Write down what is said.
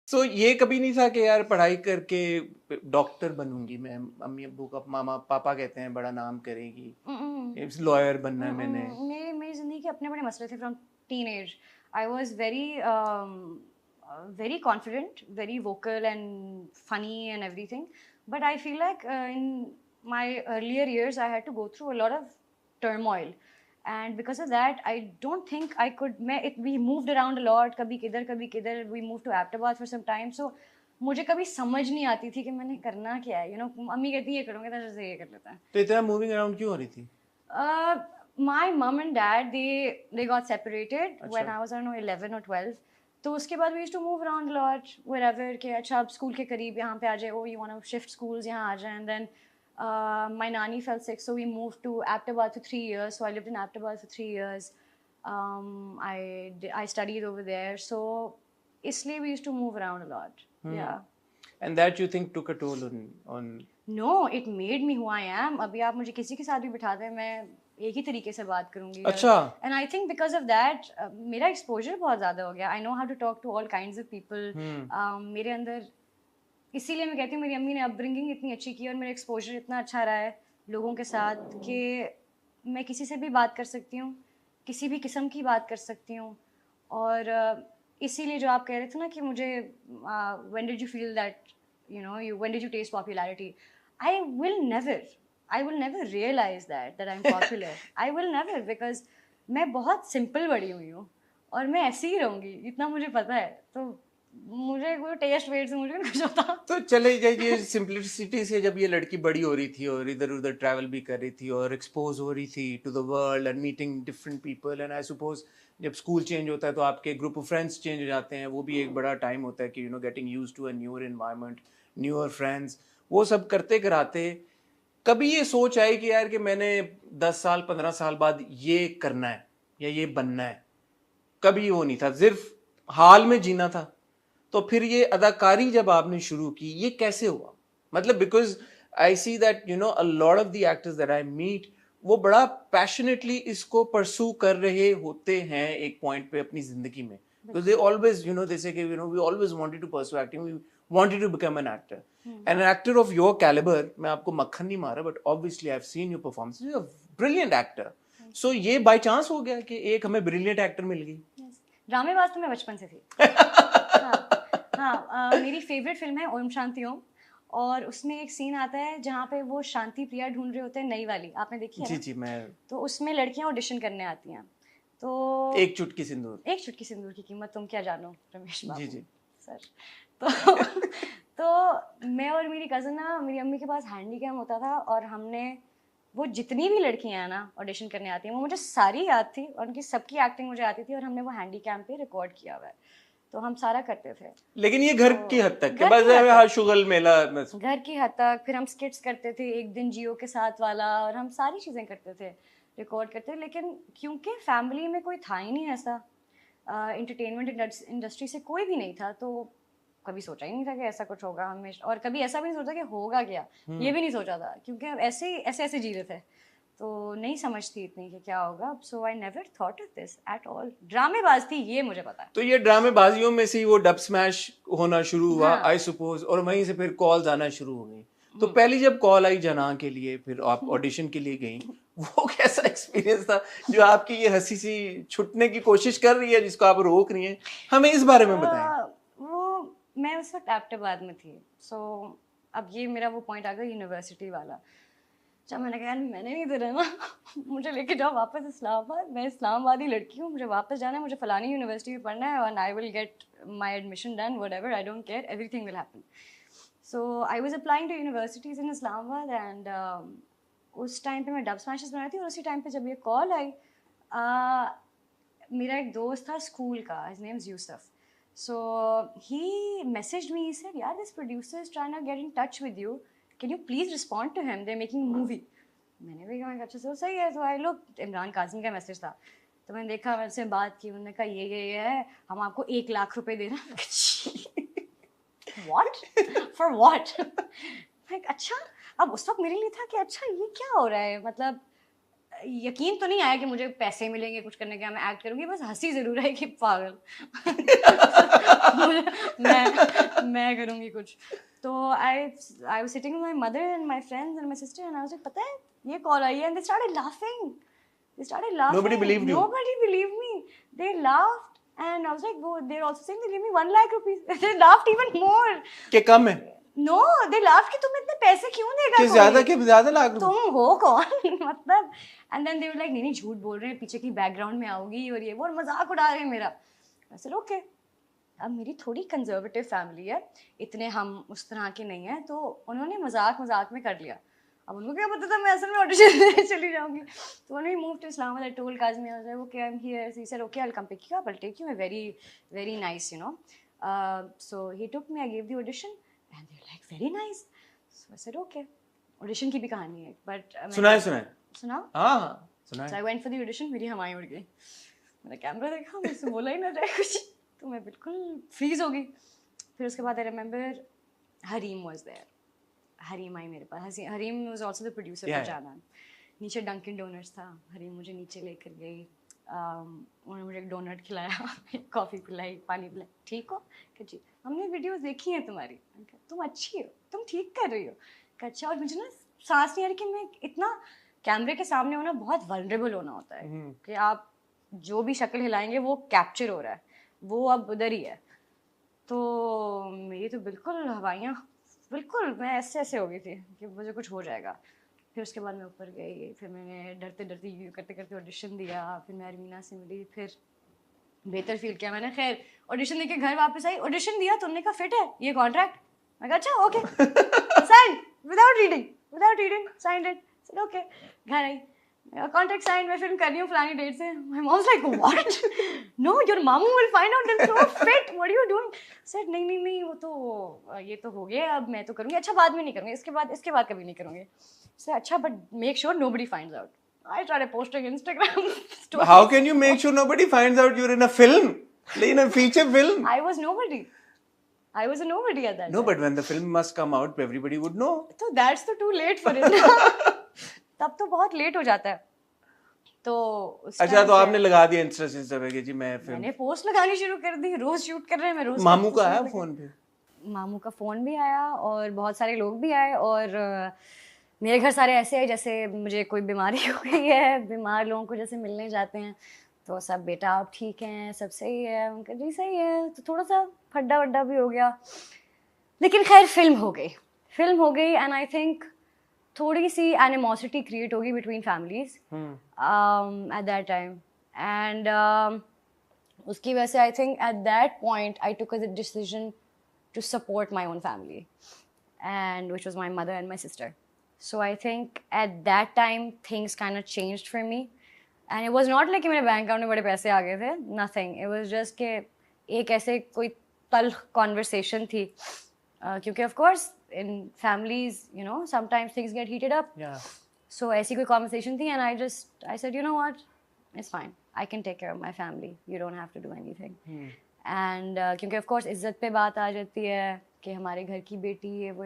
सो ये कभी नहीं था कि यार पढ़ाई करके डॉक्टर बनूंगी मैं, अम्मी अब्बू का मामा पापा कहते हैं बड़ा नाम करेगी, लॉयर बनना है मैंने। मेरे मेरी ज़िंदगी के अपने बड़े मसले थे from teenage. I was very very confident, very vocal and funny and everything, but I feel like in my earlier years I had to go through a lot of turmoil, and because of that I don't think I could मैं it we moved around a lot, कभी किधर, we moved to Ahmedabad for some time, so मुझे कभी समझ नहीं आती थी कि मैंने करना क्या है, मम्मी कहती है ये करूँगा तो जैसे ये कर लेता है। तो इतना मूविंग अराउंड क्यों हो रही थी? Uh, my mom and dad they got separated when अच्छा। I was, I don't know, 11 or 12. तो उसके बाद we used to move around a lot wherever कि अच्छा अब स्कूल के करीब यहाँ पे आ जाए, oh you want to shift schools यहाँ आ जाए, and then my nanny fell sick, so we moved to Ahmedabad for 3 years, so I lived in Ahmedabad for 3 years. I studied over there, so इसलिए we used to move around a lot. Yeah. And that you think took a toll on no, it made me who I am. अभी आप मुझे किसी के साथ भी बिठा दें, मैं एक ही तरीके से बात करूंगी। अच्छा। And I think because of that मेरा एक्सपोजर बहुत ज़्यादा हो गया। I know how to talk to all kinds of people. मेरे अंदर, इसीलिए मैं कहती हूँ मेरी अम्मी ने अपब्रिंगिंग इतनी अच्छी की और मेरा एक्सपोजर इतना अच्छा रहा है लोगों के साथ कि मैं किसी से भी बात कर सकती हूँ, किसी भी किस्म की बात कर सकती हूँ। और इसीलिए जो आप कह रहे थे ना कि मुझे when did you feel that when did you taste popularity? I will never, I will never realize that I'm popular. I will never, because मैं बहुत सिंपल बड़ी हुई हूँ और मैं ऐसी ही रहूँगी, इतना मुझे पता है। तो मुझे वो टेस्ट वेट से मुझे नहीं कुछ होता। तो चले जाइए सिंपलिसिटी से, जब ये लड़की बड़ी हो रही थी और इधर उधर ट्रैवल भी कर रही थी और एक्सपोज हो रही थी to the world and meeting different people, and I suppose जब स्कूल चेंज होता है तो आपके ग्रुप ऑफ फ्रेंड्स चेंज हो जाते हैं, वो भी एक बड़ा टाइम होता है कि getting used to a newer environment, newer friends, वो सब करते कराते कभी ये सोच आई कि यार कि मैंने 10 साल 15 साल बाद ये करना है या ये बनना है? कभी वो नहीं था, सिर्फ हाल में जीना था। तो फिर ये अदाकारी जब आपने शुरू की, ये कैसे हुआ? मतलब because I see that a lot of the actors that I meet, वो बड़ा पैशनेटली इसको परसू कर रहे होते हैं एक पॉइंट पे अपनी जिंदगी में, because they always they say we always wanted to pursue acting, we wanted to become an actor, and an actor of your caliber, मैं आपको मक्खन नहीं मारा, but obviously I've seen your performance, you're a brilliant actor. So ये by chance हो गया कि एक हमें ब्रिलियंट एक्टर मिल गई? ड्रामेबाज तो मैं बचपन से थी। हाँ, हाँ, मेरी फेवरेट फिल्म है ओम शांति ओम, और उसमें एक सीन आता है जहाँ पे वो शांति प्रिया ढूंढ रहे होते हैं, नई वाली, आपने देखी है जी ना? जी, मैं तो उसमें लड़कियां ऑडिशन करने आती हैं, तो एक चुटकी सिंदूर। एक चुटकी सिंदूर की कीमत तुम क्या जानो, रमेश जी बाबू जी। सर। तो तो मैं और मेरी कज़न ना, मेरी अम्मी के पास हैंडी कैम होता था, और हमने वो जितनी भी लड़कियां हैं ना ऑडिशन करने आती हैं, वो मुझे सारी याद थी और उनकी सबकी एक्टिंग मुझे आती थी, और हमने वो हैंडी कैम पे रिकॉर्ड किया हुआ है, तो हम सारा करते थे। लेकिन ये घर की हद तक, घर बस की हद तक। हाँ शुगल मेला बस। घर की हद तक। फिर हम स्किट्स करते थे, एक दिन जियो के साथ वाला, और हम सारी चीज़ें करते थे, रिकॉर्ड करते थे। लेकिन क्योंकि फैमिली में कोई था ही नहीं ऐसा, इंटरटेनमेंट इंडस्ट्री से कोई भी नहीं था, तो कभी सोचा ही नहीं था कि ऐसा कुछ होगा हमेशा, और कभी ऐसा भी नहीं सोचा कि होगा क्या, ये भी नहीं सोचा था, क्योंकि हम ऐसे ऐसे जी रहे थे, तो नहीं समझती इतनी कि क्या होगा। So I never thought of this at all. ड्रामेबाज थी, ये मुझे पता है। तो ये ड्रामेबाजियों में से ही वो डब स्मैश होना शुरू हुआ, हाँ। आई सपोज, और वहीं से फिर कॉल्स आना शुरू हो गई। तो पहली जब कॉल आई जना के लिए, फिर आप ऑडिशन के लिए गई, वो कैसा एक्सपीरियंस था जो आपकी ये हंसी सी छुटने की कोशिश कर रही है, जिसको आप रोक रही हैं? हमें इस बारे में बताएं। वो मैं उस वक्त एबटाबाद में थी, सो अब ये मेरा वो पॉइंट आ गया यूनिवर्सिटी वाला, जब मैंने कहा मैंने नहीं देना ना मुझे लेके जाओ वापस इस्लामाबाद, मैं इस्लामाबादी लड़की हूँ, मुझे वापस जाना है, मुझे फलानी यूनिवर्सिटी में पढ़ना है, and I will get my admission done, whatever, I don't care, everything will happen. So I was applying to universities in Islamabad, and उस टाइम पे मैं डब स्मैशेस बनाई थी, और उसी टाइम पे जब ये कॉल आई, मेरा एक दोस्त था स्कूल का, his name is Yusuf, so he messaged me, he said yaar this producer is trying to get in touch with you, can you please respond to him, they're making a movie। मैंने भी कहा अच्छा सो सही है, तो I look, Imran Kazim का message था, तो मैंने देखा, मैंने से बात की, उन्होंने कहा ये है, हम आपको 1 लाख रुपए दे रहे हैं। What for what? अच्छा, अब उस वक्त मेरे लिए था कि अच्छा ये क्या हो रहा है, मतलब यकीन तो नहीं आया कि मुझे पैसे मिलेंगे कुछ करने का, मैं एक्ट करूंगी, बस हंसी जरूर है कि पागल मैं करूंगी कुछ। तो I was sitting with my mother and my friends and my sister and I was like पता है ये कॉल आई है, and they started laughing, Nobody believed you. nobody believed me, they laughed and I was like, oh, they're also saying they give me 1 lakh rupees they laughed even more. कि कम है No, they laughed कि तुम इतने पैसे क्यों देगा कि कोई? ज्यादा लाख रुपए तुम हो कौन मतलब। And then they were like नहीं नहीं झूठ बोल रहे हैं, पीछे की बैकग्राउंड में आओगी और ये वो, और मजाक उड़ा रहे हैं मेरा। आई सेड ओके। अब मेरी थोड़ी कंजर्वेटिव फैमिली है, इतने हम उस तरह के नहीं हैं, तो उन्होंने मजाक मजाक में कर लिया। अब उनको क्या पता था मैं असल में ऑडिशन देने चली जाऊंगी। तो उन्होंने move to Islamabad, I told Kazmi, I was like okay I am here, he said okay I will come pick you up, I will take you, very very nice you know. So he took me, I give the audition and they were like very nice. So I said okay. Audition की भी कहानी है but सुनाए सुनाओ। हाँ सुनाए। So I went for the audition, मेरी हवाएं उड़ गई, मैंने कैमरा देखा, मुझसे बोला ही ना जाए कुछ, तो मैं बिल्कुल फ्रीज हो गई। फिर उसके बाद I remember Hareem was there, Hareem आई मेरे पास, Hareem was also the producer for जाना। नीचे डंकिन डोनट्स था, हरीम मुझे नीचे लेकर गई, उन्होंने मुझे एक डोनट खिलाया कॉफ़ी पिलाई, पानी पिलाई, ठीक हो कि जी हमने वीडियोस देखी हैं तुम्हारी, मैंने कहा, तुम अच्छी हो, तुम ठीक कर रही हो, कहा, अच्छा। और मुझे ना सांस नहीं आ रही कि मैं इतना कैमरे के सामने होना बहुत वल्नरेबल होना होता है कि आप जो भी शक्ल हिलाएंगे वो कैप्चर हो रहा है, वो अब उधर ही है। तो मेरी तो बिल्कुल हवाइयाँ, बिल्कुल मैं ऐसे ऐसे हो गई थी कि मुझे कुछ हो जाएगा। फिर उसके बाद मैं ऊपर गई, फिर मैंने डरते डरते करते करते ऑडिशन दिया, फिर मैं अरमीना से मिली, फिर बेहतर फील किया मैंने। खैर ऑडिशन देके घर वापस आई, ऑडिशन दिया, तुमने कहा फिट है ये कॉन्ट्रैक्ट, मैं कहा अच्छा okay, sign without reading signed it, said okay. घर आई, कॉन्ट्रैक्ट साइन, मैं फिल्म कर रही हूँ फलानी डेट से। My mom was like what, no your मामू will find out this so fit, what are you doing? Said नहीं नहीं नहीं वो तो ये तो हो गया, अब मैं तो करूँगी, अच्छा बाद में नहीं करूँगी, इसके बाद कभी नहीं करूँगी। से अच्छा but make sure nobody finds out. I started posting Instagram stories. How can you make sure nobody finds out you're in a film? In a feature film? I was nobody. I was a nobody at that No, time. but when the film must come out, everybody would know. तो that's तो too late for it. तब तो बहुत late हो जाता है। तो अच्छा तो आपने लगा दिया इंस्टा पे कि जी मैं फिल्म, मैंने पोस्ट लगानी शुरू कर दी, रोज शूट कर रहे हैं, मैं रोज। मामू का आया फोन पे? मामू का फोन भी आया और बहुत सारे लोग भी आए, और मेरे घर सारे ऐसे हैं जैसे मुझे कोई बीमारी हो गई है, बीमार लोगों को जैसे मिलने जाते हैं, तो सब बेटा आप ठीक हैं, सब सही है, उनका जी सही है। तो थोड़ा सा फड्डा वड्डा भी हो गया, लेकिन खैर फिल्म हो गई एंड आई थिंक थोड़ी सी एनिमोसिटी क्रिएट होगी between families at that time, and उसकी वजह से I think at that point I took a decision to support my own family, and which was my mother and my sister. So I think at that time things kind of changed for me, and it was not like कि मेरे bank account में बड़े पैसे आ गए थे, nothing. It was just कि एक ऐसे कोई तल conversation थी, क्योंकि of course in families you know sometimes things get heated up. Yeah. So ऐसी कोई conversation थी, and I said you know what, it's fine, I can take care of my family, you don't have to do anything. And क्योंकि of course इज्जत पे बात आ जाती है कि हमारे घर की बेटी है वो